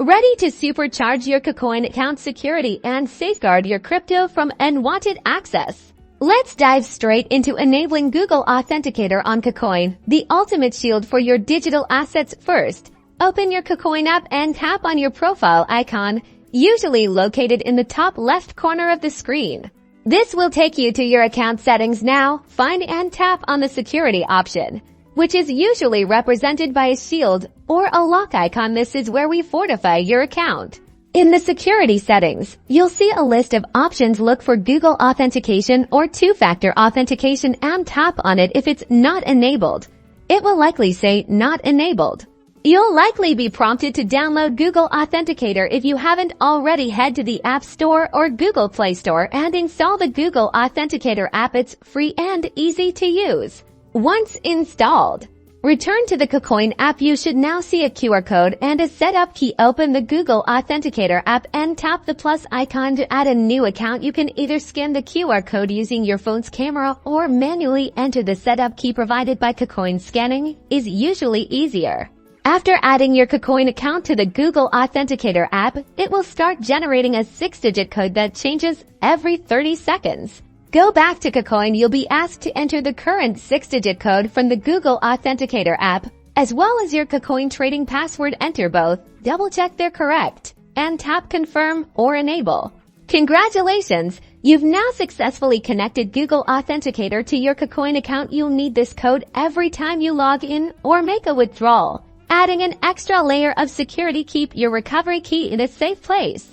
Ready to supercharge your KuCoin account security and safeguard your crypto from unwanted access? Let's dive straight into enabling Google Authenticator on KuCoin, the ultimate shield for your digital assets. First, open your KuCoin app and tap on your profile icon, usually located in the top left corner of the screen. This will take you to your account settings. Now, find and tap on the security option, which is usually represented by a shield or a lock icon. This is where we fortify your account. In the security settings, you'll see a list of options. Look for Google Authentication or two-factor authentication and tap on it. If it's not enabled, it will likely say not enabled. You'll likely be prompted to download Google Authenticator. If you haven't already, head to the App Store or Google Play Store and install the Google Authenticator app. It's free and easy to use. Once installed, return to the KuCoin app. You should now see a QR code and a setup key. Open the Google Authenticator app and tap the plus icon to add a new account. You can either scan the QR code using your phone's camera or manually enter the setup key provided by KuCoin. Scanning is usually easier. After adding your KuCoin account to the Google Authenticator app, it will start generating a 6-digit code that changes every 30 seconds. Go back to KuCoin. You'll be asked to enter the current 6-digit code from the Google Authenticator app, as well as your KuCoin trading password. Enter both, double-check they're correct, and tap confirm or enable. Congratulations! You've now successfully connected Google Authenticator to your KuCoin account. You'll need this code every time you log in or make a withdrawal, adding an extra layer of security. Keep your recovery key in a safe place.